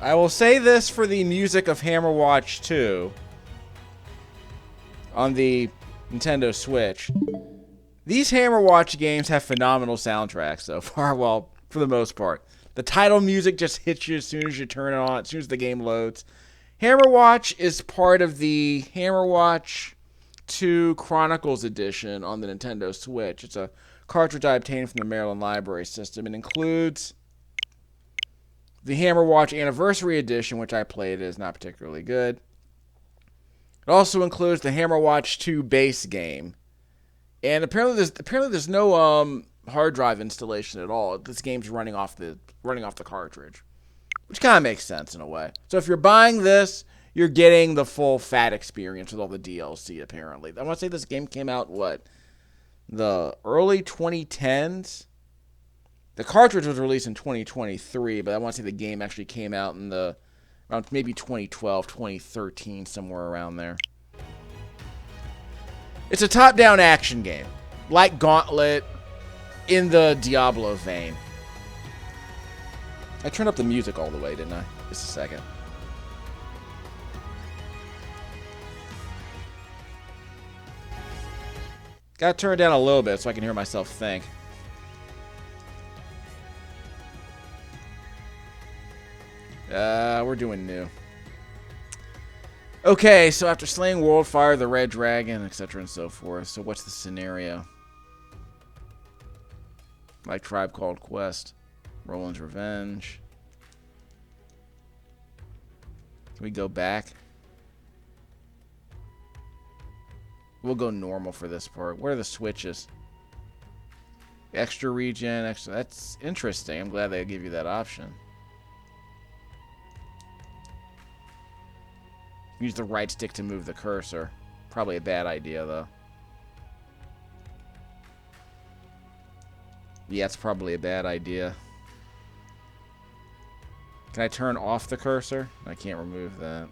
I will say this for the music of Hammerwatch 2 on the Nintendo Switch. These Hammerwatch games have phenomenal soundtracks so far, well, for the most part. The title music just hits you as soon as you turn it on, as soon as the game loads. Hammerwatch is part of the Hammerwatch 2 Chronicles Edition on the Nintendo Switch. It's a cartridge I obtained from the Maryland Library System. It includes the Hammerwatch Anniversary Edition, which I played, is not particularly good. It also includes the Hammerwatch 2 base game. And apparently there's no hard drive installation at all. This game's running off the cartridge, which kind of makes sense in a way. So if you're buying this, you're getting the full fat experience with all the DLC. Apparently, I want to say this game came out the early 2010s. The cartridge was released in 2023, but I want to say the game actually came out in around maybe 2012, 2013, somewhere around there. It's a top-down action game, like Gauntlet, in the Diablo vein. I turned up the music all the way, didn't I? Just a second. Gotta turn it down a little bit so I can hear myself think. We're doing new. Okay, so after slaying Worldfire, the Red Dragon, etc. and so forth, so what's the scenario? Like Tribe Called Quest, Roland's Revenge. Can we go back? We'll go normal for this part. What are the switches? Extra regen, extra. That's interesting. I'm glad they give you that option. Use the right stick to move the cursor. Probably a bad idea, though. Yeah, it's probably a bad idea. Can I turn off the cursor? I can't remove that.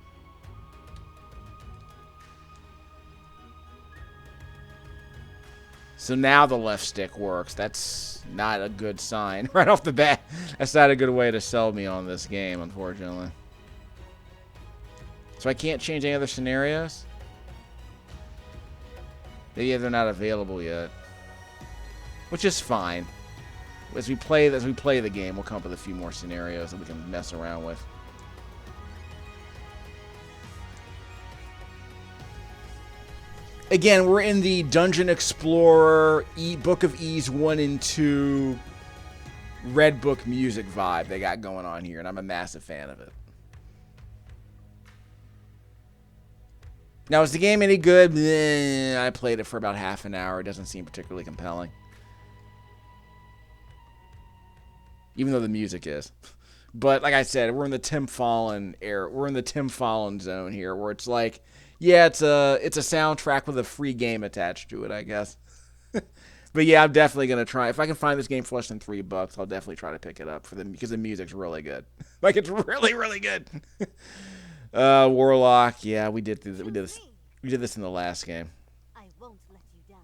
So now the left stick works. That's not a good sign right off the bat. That's not a good way to sell me on this game, unfortunately. So I can't change any other scenarios? Maybe they're not available yet. Which is fine. As we play the game, we'll come up with a few more scenarios that we can mess around with. Again, we're in the Dungeon Explorer Book of Ease 1 and 2 Red Book music vibe they got going on here, and I'm a massive fan of it. Now, is the game any good? I played it for about half an hour. It doesn't seem particularly compelling. Even though the music is. But like I said, we're in the Tim Fallon era. We're in the Tim Fallon zone here, where it's like, yeah, it's a soundtrack with a free game attached to it, I guess. But yeah, I'm definitely gonna try. If I can find this game for less than $3, I'll definitely try to pick it up because the music's really good. Like, it's really, really good. Warlock, yeah, we did this in the last game. I won't let you down.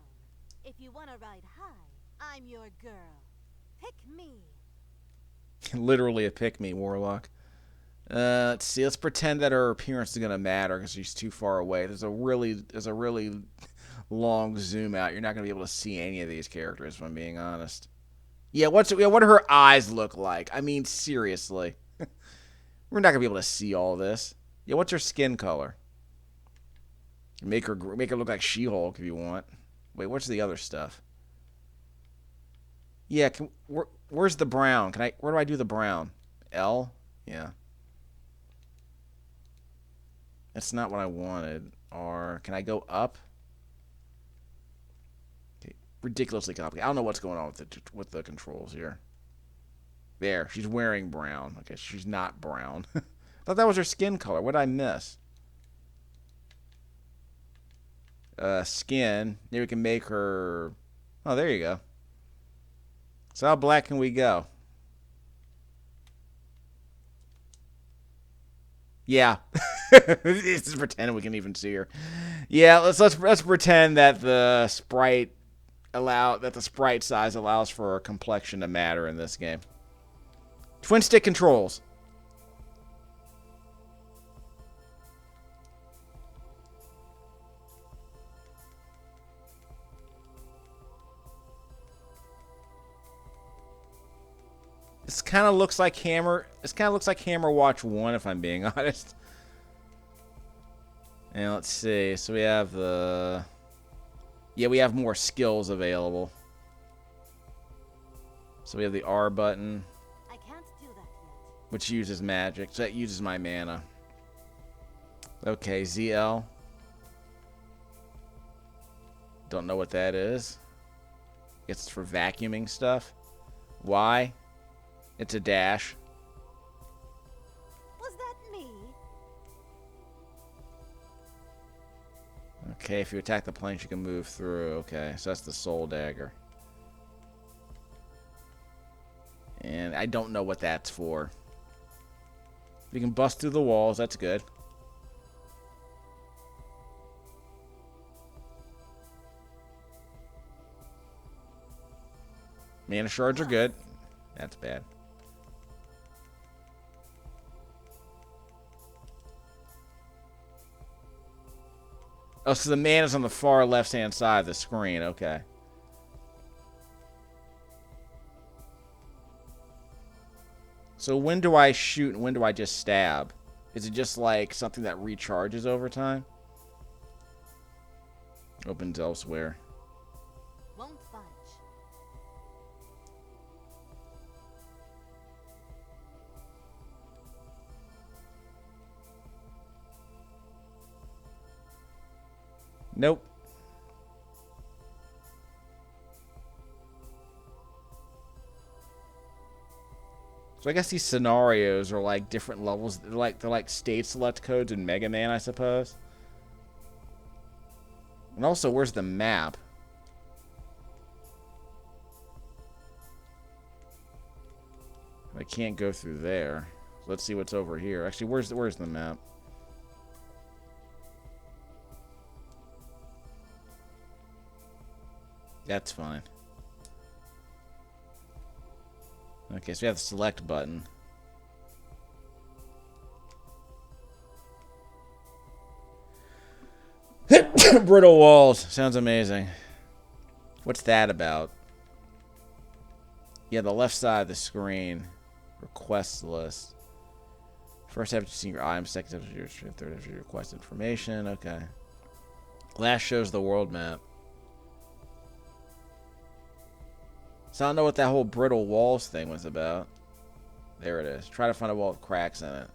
If you want to ride high, I'm your girl. Pick me. Literally a pick me, Warlock. Let's see. Let's pretend that her appearance is gonna matter because she's too far away. There's a really long zoom out. You're not gonna be able to see any of these characters, if I'm being honest. Yeah, what do her eyes look like? I mean, seriously. We're not gonna be able to see all this. Yeah, what's her skin color? Make her look like She-Hulk if you want. Wait, what's the other stuff? Yeah, where's the brown? Where do I do the brown? L? Yeah. That's not what I wanted. R. Can I go up? Okay, ridiculously complicated. I don't know what's going on with the controls here. There, she's wearing brown. Okay, she's not brown. I thought that was her skin color. What did I miss? Skin. Maybe we can make her... Oh, there you go. So how black can we go? Yeah. Let's just pretend we can even see her. Yeah, let's pretend that the sprite size allows for a complexion to matter in this game. Twin stick controls. This kind of looks like Hammerwatch 1, if I'm being honest. And let's see. So we have the... Yeah, we have more skills available. So we have the R button, I can't do that yet. which uses magic. So that uses my mana. Okay, ZL. Don't know what that is. Guess it's for vacuuming stuff. Y. It's a dash. Was that me? Okay, if you attack the planks, you can move through. Okay, so that's the soul dagger. And I don't know what that's for. You can bust through the walls. That's good. Mana shards are good. That's bad. Oh, so the mana's on the far left-hand side of the screen. Okay. So when do I shoot and when do I just stab? Is it just like something that recharges over time? Opens elsewhere. Won't budge. Nope. So I guess these scenarios are like different levels. They're like state select codes in Mega Man, I suppose. And also, where's the map? I can't go through there. Let's see what's over here. Actually, where's the map? That's fine. Okay, so we have the select button. Brittle walls. Sounds amazing. What's that about? Yeah, the left side of the screen. Request list. First after you see your items, second after your third after your request information. Okay. Last shows the world map. So I don't know what that whole brittle walls thing was about. There it is. Try to find a wall with cracks in it.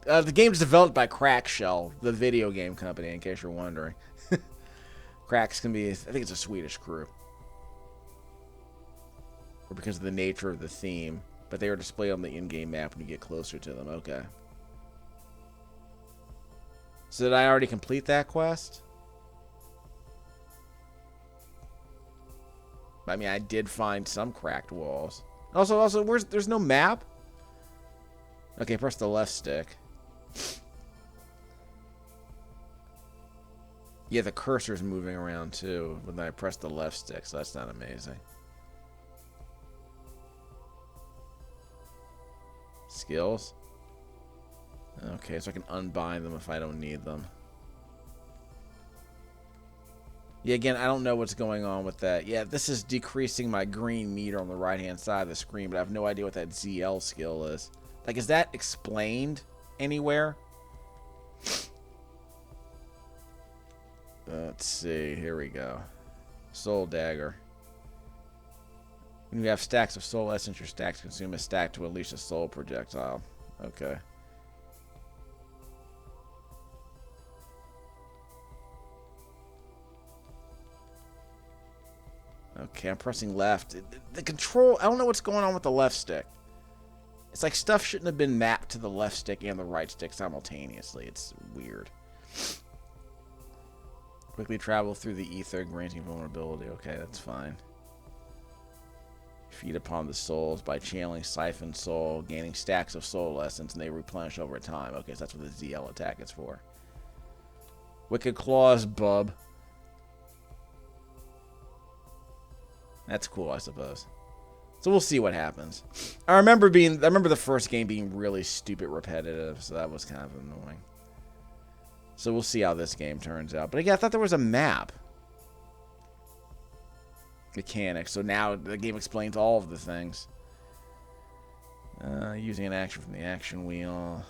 The game's developed by Crackshell, the video game company, in case you're wondering. Cracks can be, I think it's a Swedish crew. Or because of the nature of the theme. But they are displayed on the in-game map when you get closer to them. Okay. So did I already complete that quest? I mean, I did find some cracked walls. Also, there's no map? Okay, press the left stick. Yeah, the cursor's moving around too when I press the left stick, so that's not amazing. Skills? Okay, so I can unbind them if I don't need them. Yeah, again, I don't know what's going on with that. Yeah, this is decreasing my green meter on the right-hand side of the screen, but I have no idea what that ZL skill is. Like, is that explained anywhere? Let's see. Here we go. Soul Dagger. When you have stacks of soul essence, your stacks consume a stack to unleash a soul projectile. Okay. Okay, I'm pressing left. The control, I don't know what's going on with the left stick. It's like stuff shouldn't have been mapped to the left stick and the right stick simultaneously. It's weird. Quickly travel through the ether, granting vulnerability. Okay, that's fine. Feed upon the souls by channeling siphon soul, gaining stacks of soul essence, and they replenish over time. Okay, so that's what the ZL attack is for. Wicked Claws, bub. That's cool, I suppose. So we'll see what happens. I remember the first game being really stupid repetitive, so that was kind of annoying. So we'll see how this game turns out. But again, I thought there was a map mechanic, so now the game explains all of the things. Using an action from the action wheel.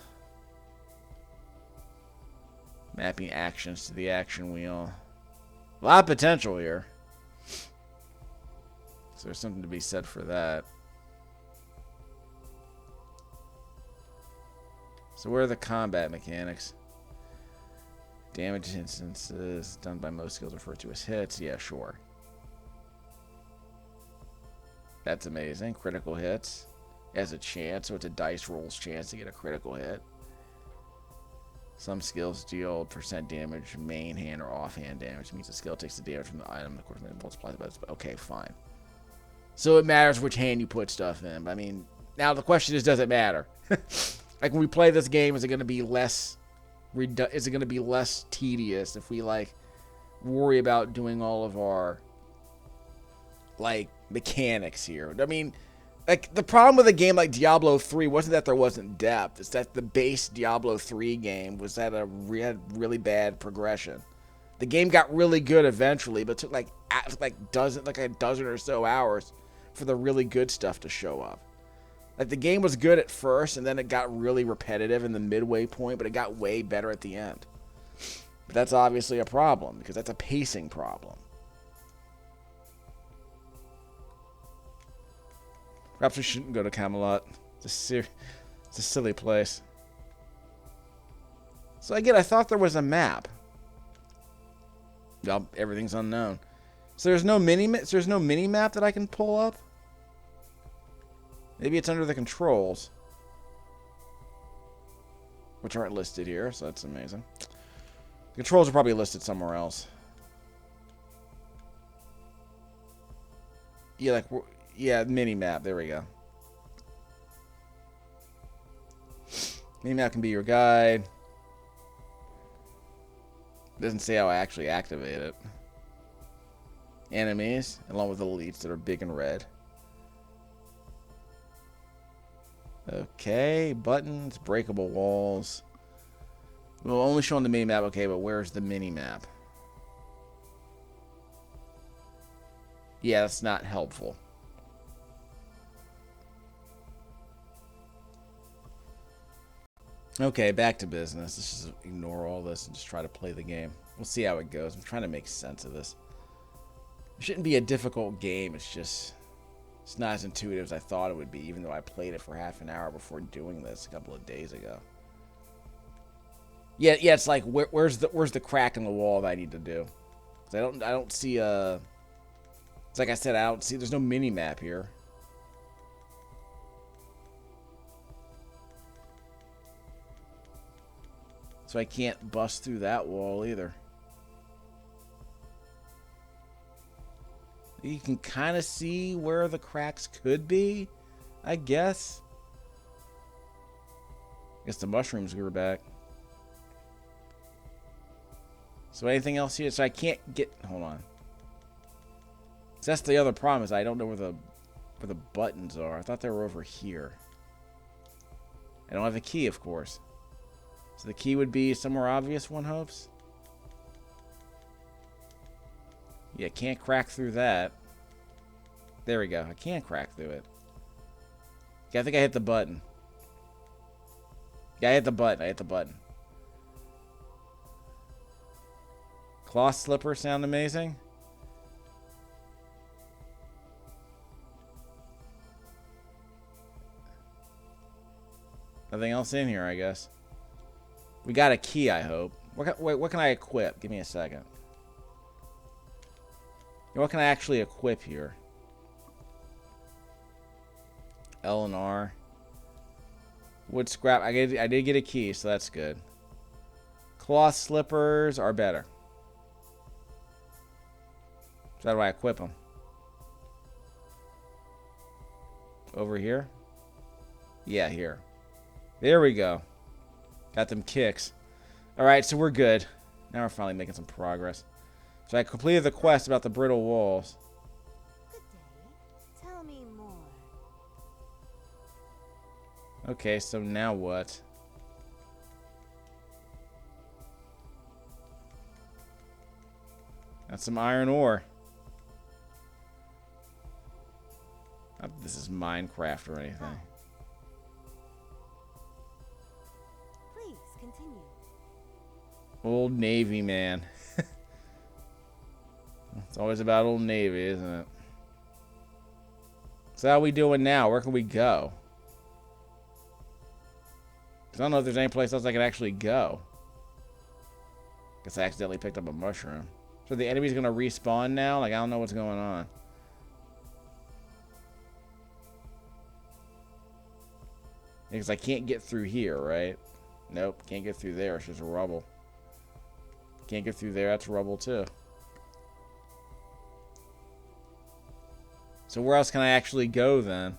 Mapping actions to the action wheel. A lot of potential here. So there's something to be said for that. So where are the combat mechanics? Damage instances done by most skills referred to as hits. Yeah, sure. That's amazing. Critical hits. Has a chance, so it's a dice roll's chance to get a critical hit. Some skills deal % damage, main hand or offhand damage. It means the skill takes the damage from the item, of course, it multiplies by this. Okay, fine. So it matters which hand you put stuff in. But I mean, now the question is, does it matter? Like when we play this game, is it going to be less? Is it going to be less tedious if we like worry about doing all of our like mechanics here? I mean, like the problem with a game like Diablo 3 wasn't that there wasn't depth. It's that the base Diablo 3 game was that had really bad progression. The game got really good eventually, but it took like a dozen or so hours for the really good stuff to show up. Like the game was good at first, and then it got really repetitive in the midway point, but it got way better at the end. But that's obviously a problem because that's a pacing problem. Perhaps we shouldn't go to Camelot. It's a silly place. So again, I thought there was a map. Well, everything's unknown. So there's no mini map that I can pull up. Maybe it's under the controls, which aren't listed here, so that's amazing. The controls are probably listed somewhere else. Yeah, mini map. There we go. Mini map can be your guide. Doesn't say how I actually activate it. Enemies, along with the elites that are big and red. Okay, buttons, breakable walls. We'll only show on the mini map. Okay, but where's the mini map? Yeah, that's not helpful. Okay, back to business. Let's just ignore all this and just try to play the game. We'll see how it goes. I'm trying to make sense of this. It shouldn't be a difficult game. It's not as intuitive as I thought it would be, even though I played it for half an hour before doing this a couple of days ago. Yeah, it's like where's the crack in the wall that I need to do? 'Cause I don't see a. It's like I said, I don't see. There's no mini map here. So I can't bust through that wall either. You can kind of see where the cracks could be, I guess. I guess the mushrooms grew back. So anything else here? So I can't get... Hold on. So that's the other problem, is I don't know where the buttons are. I thought they were over here. I don't have a key, of course. So the key would be somewhere obvious, one hopes. Yeah, can't crack through that. There we go. I can't crack through it. Yeah, I think I hit the button. Yeah, I hit the button. Cloth slippers sound amazing. Nothing else in here, I guess. We got a key, I hope. What can I equip? Give me a second. What can I actually equip here? L and R. Wood scrap. I did get a key, so that's good. Cloth slippers are better. So how do I equip them? Over here? Yeah, here. There we go. Got them kicks. Alright, so we're good. Now we're finally making some progress. So I completed the quest about the brittle walls. Good day. Tell me more. Okay, so now what? Got some iron ore. Not that this is Minecraft or anything. Old Navy, man. It's always about Old Navy, isn't it? So how are we doing now? Where can we go? 'Cause I don't know if there's any place else I can actually go. Guess I accidentally picked up a mushroom. So the enemy's gonna respawn now? Like, I don't know what's going on. Because I can't get through here, right? Nope, can't get through there. It's just rubble. Can't get through there. That's rubble, too. So where else can I actually go, then?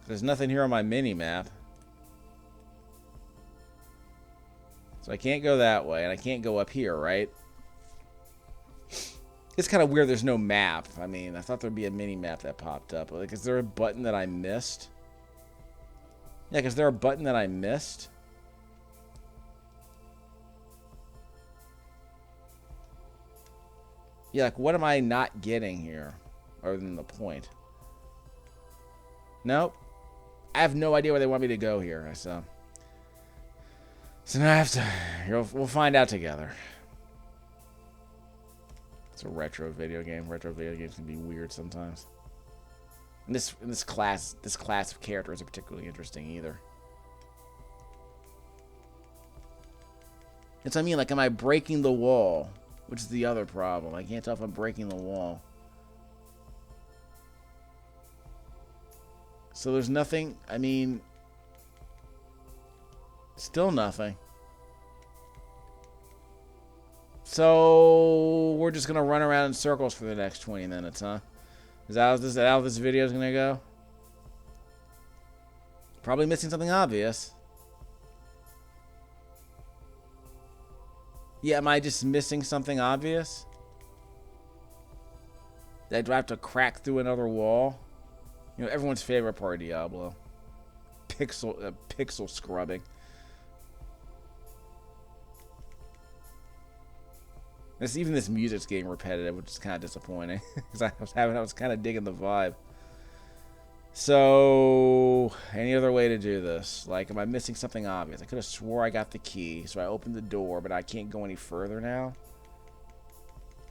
There's nothing here on my mini-map. So I can't go that way, and I can't go up here, right? It's kind of weird there's no map. I mean, I thought there'd be a mini-map that popped up. Like, is there a button that I missed? Yeah, is there a button that I missed? Yeah, like, what am I not getting here? Other than the point. Nope. I have no idea where they want me to go here, so now I have to... We'll find out together. It's a retro video game. Retro video games can be weird sometimes. And this class of characters are particularly interesting either. It's, I mean, like, am I breaking the wall? Which is the other problem. I can't tell if I'm breaking the wall. So there's nothing, I mean, still nothing. So we're just going to run around in circles for the next 20 minutes, huh? Is that how this video is going to go? Probably missing something obvious. Yeah, am I just missing something obvious? Do I have to crack through another wall? You know, everyone's favorite part of Diablo. Pixel scrubbing. Even this music's getting repetitive, which is kind of disappointing. Because I was kind of digging the vibe. So, any other way to do this? Like, am I missing something obvious? I could have swore I got the key, so I opened the door, but I can't go any further now.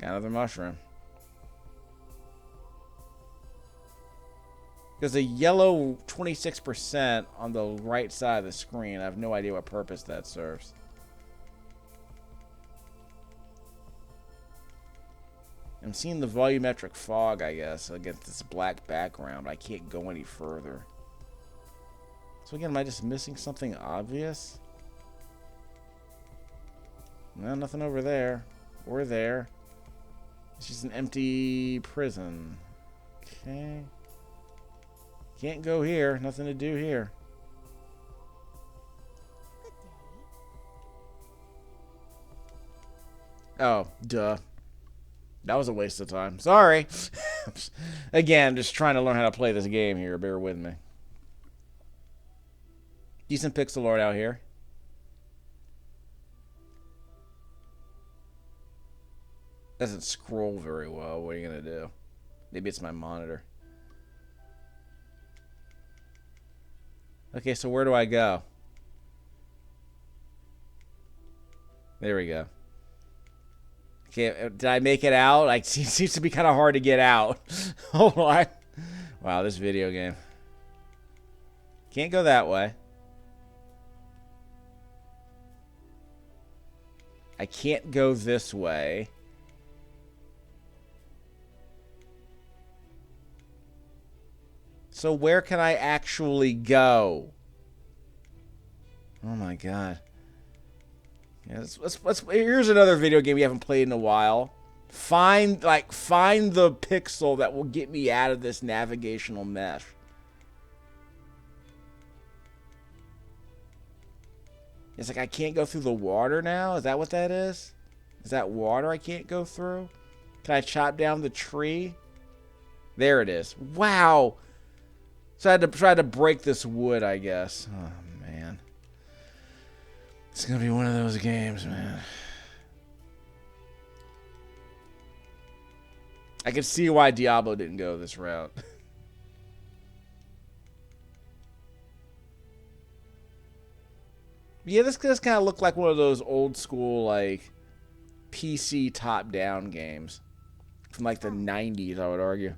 Got another mushroom. There's a yellow 26% on the right side of the screen. I have no idea what purpose that serves. I'm seeing the volumetric fog, I guess, against this black background. I can't go any further. So again, am I just missing something obvious? No, nothing over there. Or there. It's just an empty prison. Okay. Can't go here. Nothing to do here. Oh, duh. That was a waste of time. Sorry. Again, just trying to learn how to play this game here. Bear with me. Decent pixel art out here. Doesn't scroll very well. What are you going to do? Maybe it's my monitor. Okay, so where do I go? There we go. Okay, did I make it out? Like, it seems to be kind of hard to get out. Hold on. Wow, this video game. Can't go that way. I can't go this way. So where can I actually go? Oh my god. Yeah, here's another video game we haven't played in a while. Find the pixel that will get me out of this navigational mesh. It's like I can't go through the water now? Is that what that is? Is that water I can't go through? Can I chop down the tree? There it is. Wow. So I had to try to break this wood, I guess. Oh, man. It's going to be one of those games, man. I can see why Diablo didn't go this route. Yeah, this does kind of look like one of those old school, like, PC top-down games. From, like, the 90s, I would argue.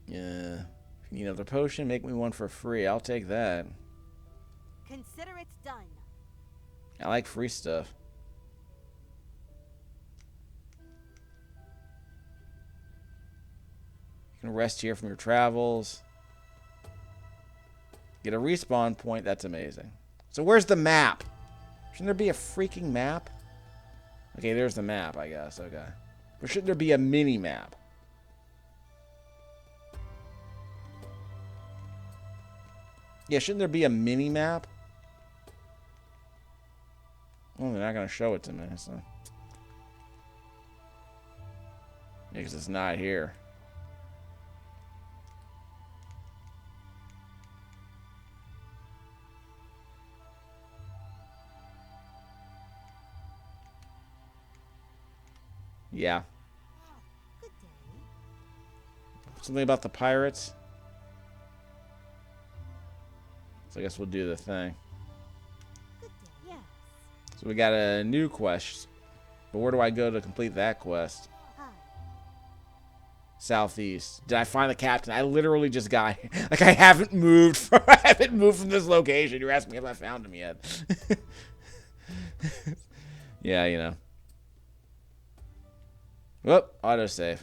Yeah. If you need another potion, make me one for free. I'll take that. Consider it's done. I like free stuff. You can rest here from your travels. Get a respawn point. That's amazing. So where's the map? Shouldn't there be a freaking map? Okay, there's the map, I guess. Okay. But shouldn't there be a mini map? Yeah, shouldn't there be a mini map? Well, they're not going to show it to me, so. Yeah, because it's not here. Yeah. Good day. Something about the pirates. So I guess we'll do the thing. Good day. Yes. So we got a new quest. But where do I go to complete that quest? Hi. Southeast. Did I find the captain? I literally just got here. Like I haven't moved from this location. You're asking me if I found him yet. Yeah, you know. Whoop, autosave.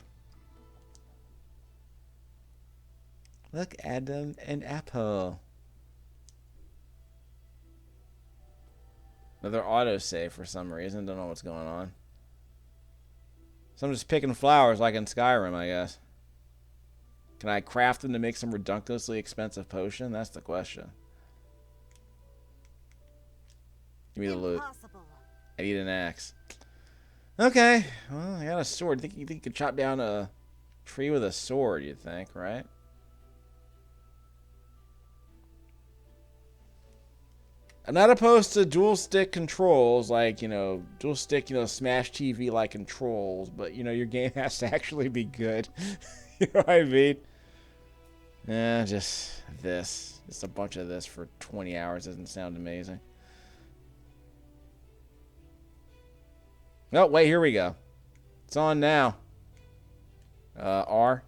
Look, Adam and Apple. Another autosave for some reason. Don't know what's going on. So I'm just picking flowers like in Skyrim, I guess. Can I craft them to make some ridiculously expensive potion? That's the question. Give me the loot. Impossible. I need an axe. Okay, well, I got a sword. You think you could chop down a tree with a sword, you'd think, right? I'm not opposed to dual stick controls, like, you know, dual stick, you know, Smash TV like controls, but, you know, your game has to actually be good. You know what I mean? Yeah, just this. Just a bunch of this for 20 hours doesn't sound amazing. Oh, wait, here we go. It's on now. R.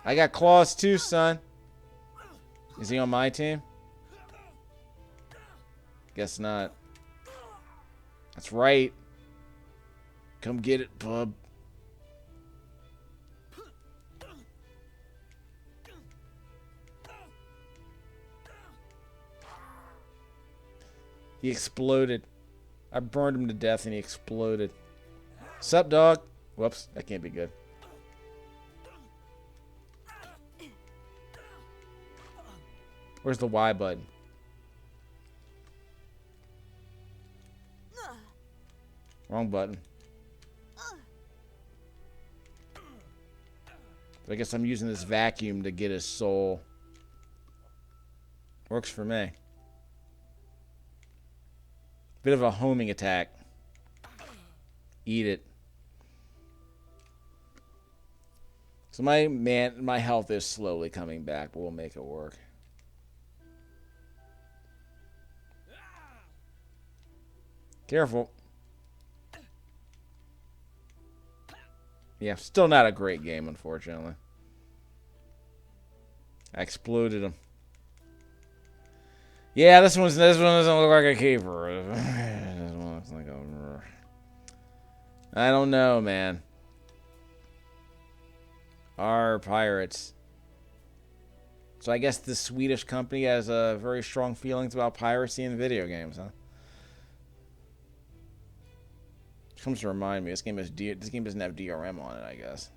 I got claws too, son. Is he on my team? Guess not. That's right. Come get it, bub. He exploded. I burned him to death and he exploded. Sup, dog? Whoops, that can't be good. Where's the Y button? Wrong button. But I guess I'm using this vacuum to get his soul. Works for me. Bit of a homing attack. Eat it. So my health is slowly coming back, but we'll make it work. Careful. Yeah, still not a great game, unfortunately. I exploded him. Yeah, this one doesn't look like a keeper. This one looks like a... I don't know, man. Our pirates. So I guess the Swedish company has very strong feelings about piracy in video games, huh? Comes to remind me, this game doesn't have DRM on it, I guess.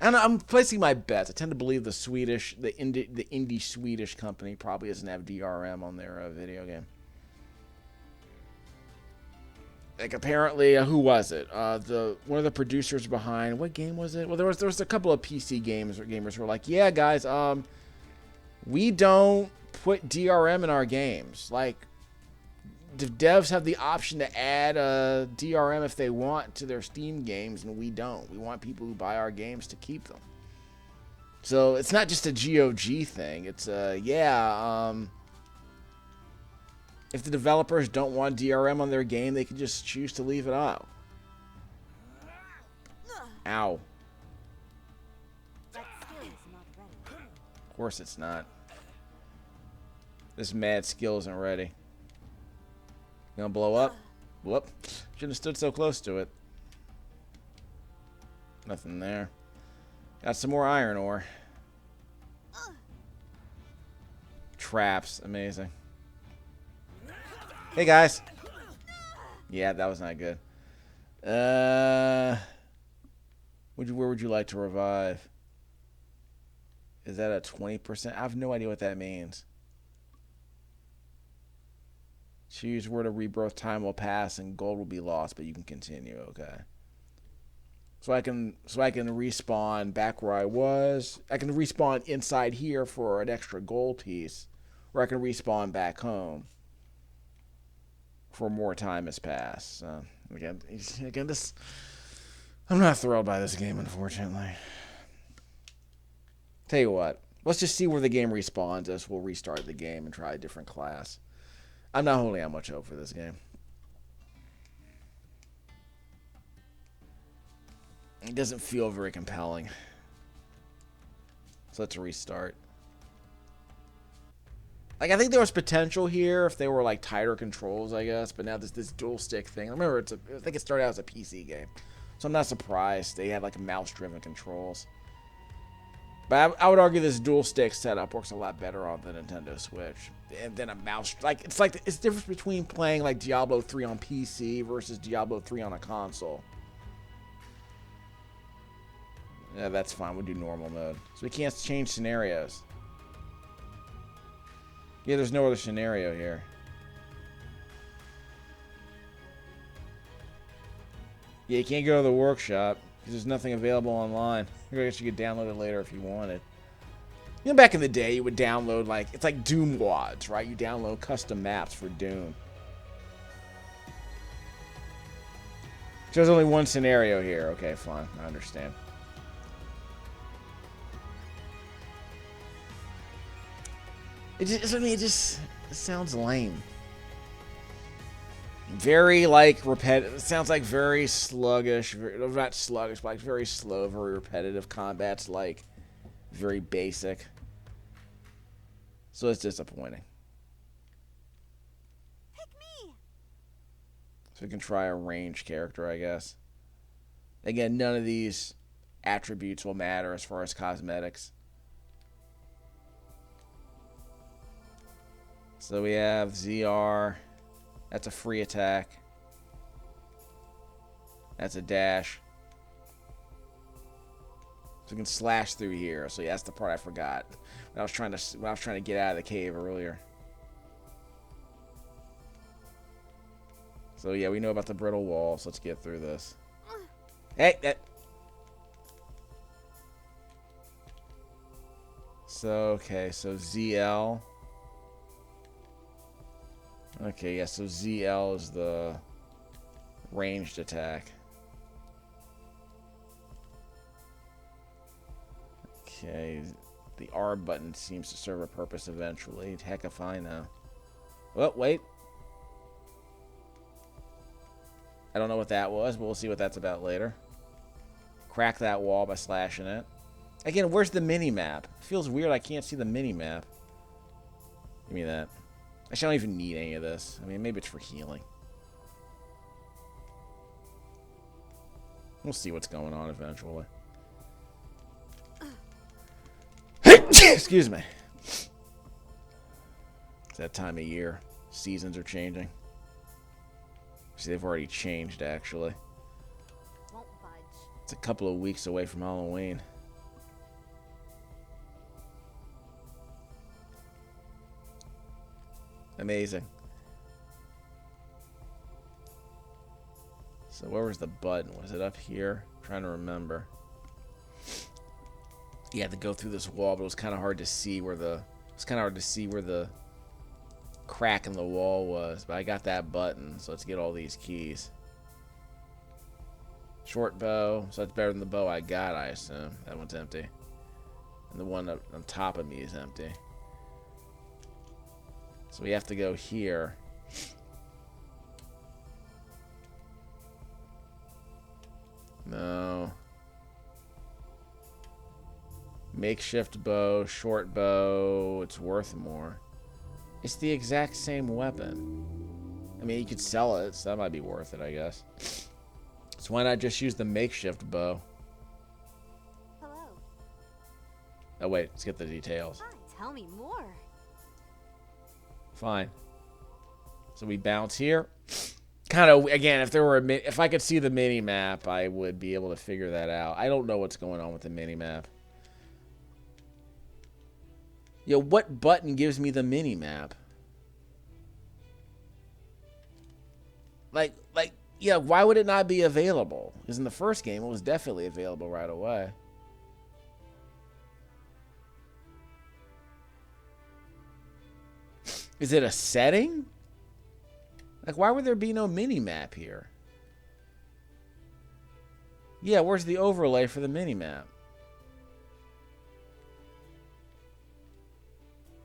And I'm placing my bets. I tend to believe the indie Swedish company probably doesn't have DRM on their video game. Like apparently, who was it? One of the producers behind what game was it? Well, there was a couple of PC gamers who were like, yeah, guys, we don't put DRM in our games. Like, the devs have the option to add a DRM if they want to their Steam games, and we don't. We want people who buy our games to keep them. So it's not just a GOG thing. It's if the developers don't want DRM on their game, they can just choose to leave it out. Ow. That skill is not ready. Of course it's not. This mad skill isn't ready. Gonna blow up? Whoop. Shouldn't have stood so close to it. Nothing there. Got some more iron ore. Traps. Amazing. Hey, guys. Yeah, that was not good. Where would you like to revive? Is that a 20%? I have no idea what that means. Choose where the rebirth time will pass and gold will be lost, but you can continue. Okay. So I can respawn back where I was. I can respawn inside here for an extra gold piece, or I can respawn back home for more time has passed. Again, this I'm not thrilled by this game, unfortunately. Tell you what, let's just see where the game respawns us. We'll restart the game and try a different class. I'm not holding out much hope for this game. It doesn't feel very compelling. So let's restart. Like, I think there was potential here if they were like tighter controls, I guess. But now this dual stick thing. Remember, I think it started out as a PC game, so I'm not surprised they had like mouse-driven controls. But I would argue this dual stick setup works a lot better on the Nintendo Switch than a mouse. Like it's the difference between playing like Diablo 3 on PC versus Diablo 3 on a console. Yeah, that's fine. We'll do normal mode. So we can't change scenarios. Yeah, there's no other scenario here. Yeah, you can't go to the workshop because there's nothing available online. I guess you could download it later if you wanted. You know, back in the day, you would download, like, it's like Doom WADs, right? You download custom maps for Doom. So there's only one scenario here. Okay, fine. I understand. It sounds lame. Very, like, repetitive. It sounds like very sluggish. Not sluggish, but like very slow, very repetitive. Combat's, like, very basic. So it's disappointing. Pick me. So we can try a ranged character, I guess. Again, none of these attributes will matter as far as cosmetics. So we have ZR. That's a free attack. That's a dash. So we can slash through here. So yeah, that's the part I forgot when I was trying to get out of the cave earlier. So yeah, we know about the brittle walls. Let's get through this. Hey. So okay, so ZL. Okay, yeah, so ZL is the ranged attack. Okay, the R button seems to serve a purpose eventually. Heck if I know. Oh, wait. I don't know what that was, but we'll see what that's about later. Crack that wall by slashing it. Again, where's the mini-map? It feels weird I can't see the mini-map. Give me that. Actually, I don't even need any of this. I mean, maybe it's for healing. We'll see what's going on eventually. Excuse me. It's that time of year. Seasons are changing. See, they've already changed, actually. Won't budge. It's a couple of weeks away from Halloween. Amazing. So where was the button? Was it up here? I'm trying to remember. You had to go through this wall, but it was kind of hard to see where the crack in the wall was. But I got that button, so let's get all these keys. Short bow, so that's better than the bow I got, I assume. That one's empty. And the one up on top of me is empty. So we have to go here. No. Makeshift bow, short bow. It's worth more. It's the exact same weapon. I mean, you could sell it, so that might be worth it, I guess. So why not just use the makeshift bow? Hello. Oh, wait. Let's get the details. Hi, tell me more. Fine. So we bounce here. Kind of, again, if I could see the mini map, I would be able to figure that out. I don't know what's going on with the mini map. Yo, what button gives me the mini map? Like, yeah, why would it not be available? Because in the first game, it was definitely available right away. Is it a setting? Like, why would there be no mini map here? Yeah, where's the overlay for the mini map?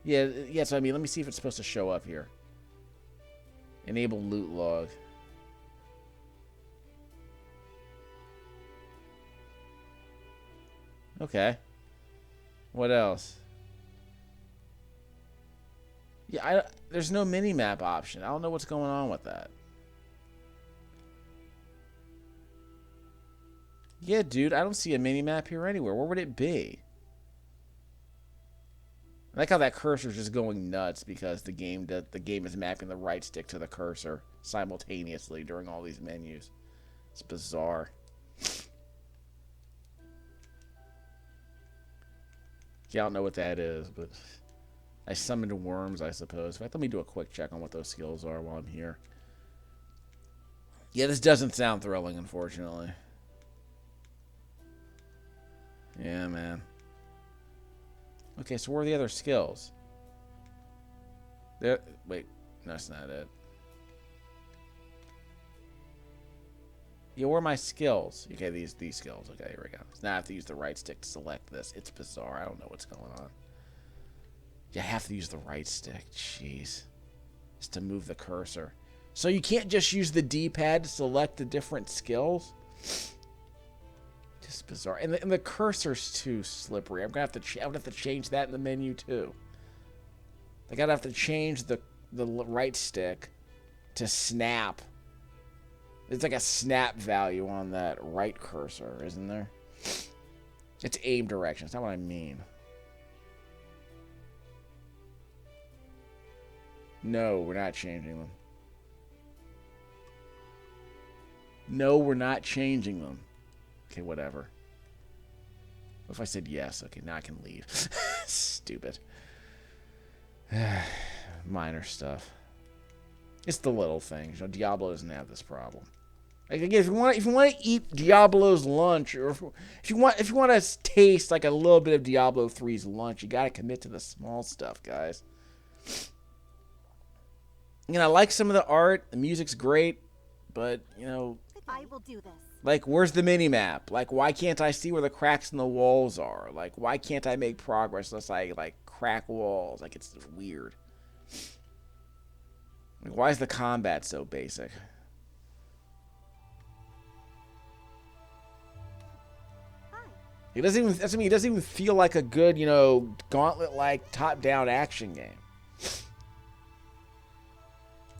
Yeah, so I mean, let me see if it's supposed to show up here. Enable loot log. Okay. What else? Yeah, there's no mini-map option. I don't know what's going on with that. Yeah, dude, I don't see a mini-map here anywhere. Where would it be? I like how that cursor is just going nuts because the game is mapping the right stick to the cursor simultaneously during all these menus. It's bizarre. Yeah, I don't know what that is, but I summoned worms, I suppose. In fact, let me do a quick check on what those skills are while I'm here. Yeah, this doesn't sound thrilling, unfortunately. Yeah, man. Okay, so where are the other skills? There. Wait, no, that's not it. Yeah, where are my skills? Okay, these skills. Okay, here we go. So now I have to use the right stick to select this. It's bizarre. I don't know what's going on. You have to use the right stick. Jeez. Just to move the cursor. So you can't just use the D-pad to select the different skills? Just bizarre. And the cursor's too slippery. I'm gonna have to change that in the menu too. I gotta have to change the right stick to snap. There's like a snap value on that right cursor, isn't there? It's aim direction. That's not what I mean. No, we're not changing them. No, we're not changing them. Okay, whatever. What if I said yes? Okay, now I can leave. Stupid. Minor stuff. It's the little things. You know, Diablo doesn't have this problem. Like, again, if you want to eat Diablo's lunch, or if you want to taste like a little bit of Diablo 3's lunch, you gotta commit to the small stuff, guys. You know, I like some of the art. The music's great, but you know, I will do this. like, where's the mini map? Like, why can't I see where the cracks in the walls are? Like, why can't I make progress unless I like crack walls? Like, it's weird. Like, why is the combat so basic? It doesn't even feel like a good, you know, gauntlet-like top-down action game.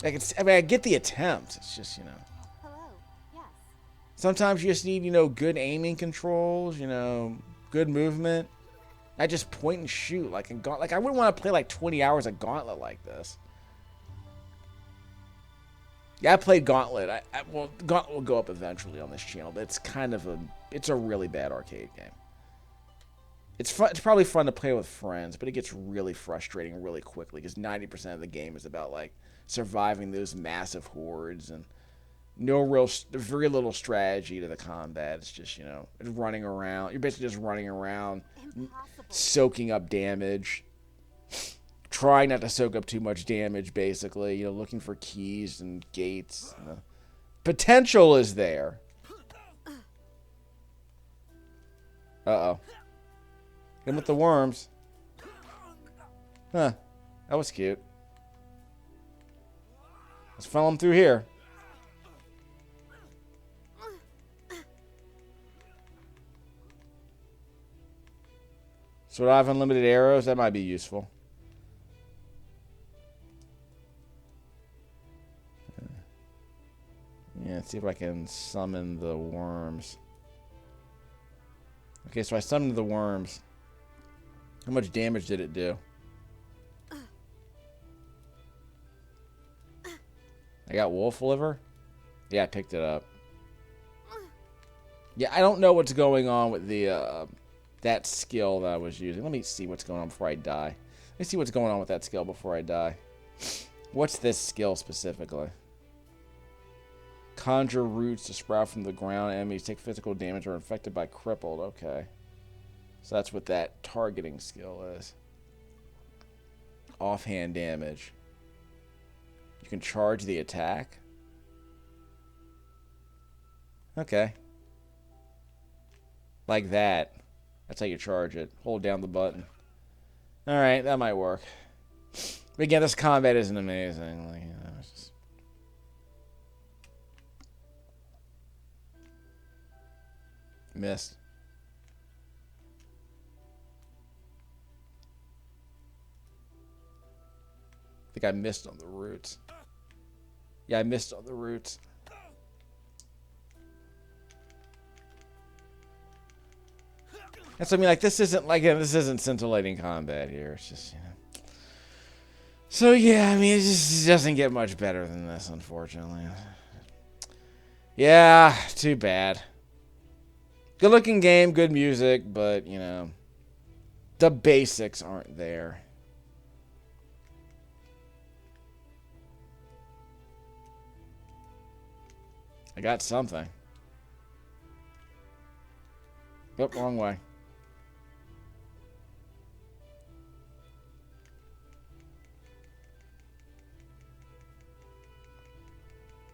Like, I get the attempt. It's just, you know. Hello. Yes. Sometimes you just need, you know, good aiming controls, you know, good movement. I just point and shoot like a gauntlet. Like, I wouldn't want to play like 20 hours of Gauntlet like this. Yeah, I played Gauntlet. Well, Gauntlet will go up eventually on this channel, but it's a really bad arcade game. It's fun. It's probably fun to play with friends, but it gets really frustrating really quickly because 90% of the game is about like surviving those massive hordes and very little strategy to the combat. It's just, you know, it's running around. You're basically just running around, soaking up damage, trying not to soak up too much damage. Basically, you know, looking for keys and gates. Potential is there. Uh-oh. Him with the worms. Huh. That was cute. Let's funnel him through here. So I have unlimited arrows. That might be useful. Yeah, let's see if I can summon the worms. Okay, so I summoned the worms. How much damage did it do? I got wolf liver? Yeah, I picked it up. Yeah, I don't know what's going on with the that skill that I was using. Let me see what's going on before I die. Let me see what's going on with that skill before I die. What's this skill specifically? Conjure roots to sprout from the ground. Enemies take physical damage or are infected by crippled. Okay. So that's what that targeting skill is. Offhand damage. You can charge the attack. Okay. Like that. That's how you charge it. Hold down the button. Alright, that might work. But again, this combat isn't amazing. Like, you know, it's just... Missed. I think I missed on the roots. Yeah, I missed on the roots. That's what I mean. Like, this isn't like this isn't scintillating combat here. It's just, you know. So yeah, I mean, it just doesn't get much better than this, unfortunately. Yeah, too bad. Good looking game, good music, but you know, the basics aren't there. I got something. Yep, wrong way.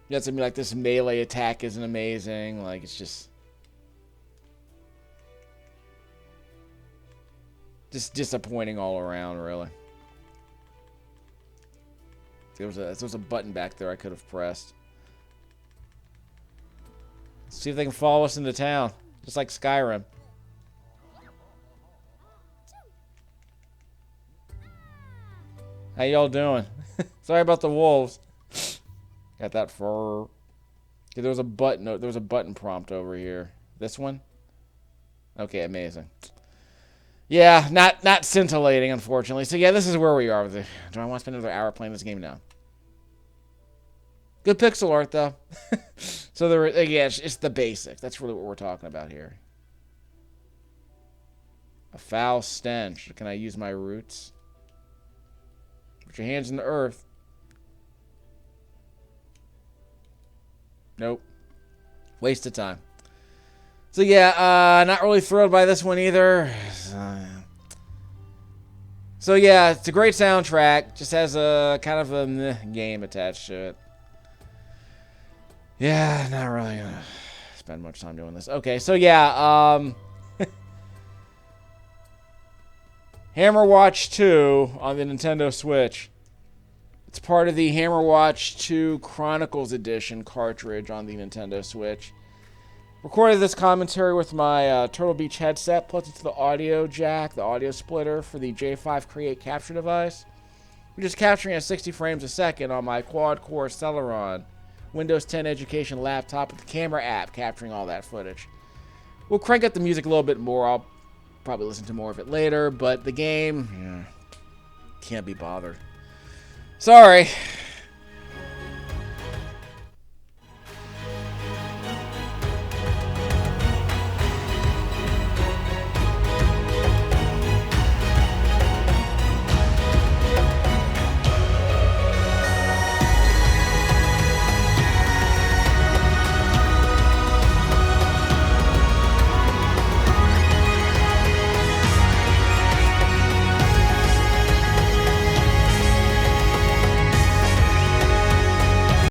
Yeah, it's gonna be like this melee attack isn't amazing. Like, it's just disappointing all around, really. There was a button back there I could have pressed. Let's see if they can follow us into town, just like Skyrim. How y'all doing? Sorry about the wolves. Got that fur. Okay, there was a button. There was a button prompt over here. This one. Okay, amazing. Yeah, not scintillating, unfortunately. So yeah, this is where we are with it. Do I want to spend another hour playing this game now? Good pixel art, though. So yeah, it's the basics. That's really what we're talking about here. A foul stench. Can I use my roots? Put your hands in the earth. Nope. Waste of time. So yeah, not really thrilled by this one either. So yeah, it's a great soundtrack. Just has a kind of a meh game attached to it. Yeah, not really gonna spend much time doing this. Okay, so yeah, Hammerwatch 2 on the Nintendo Switch. It's part of the Hammerwatch 2 Chronicles Edition cartridge on the Nintendo Switch. Recorded this commentary with my Turtle Beach headset, plugged into the audio jack, the audio splitter for the J5 Create capture device. We're just capturing at 60 frames a second on my quad-core Celeron Windows 10 Education laptop with the camera app capturing all that footage. We'll crank up the music a little bit more. I'll probably listen to more of it later, but the game, can't be bothered. Sorry.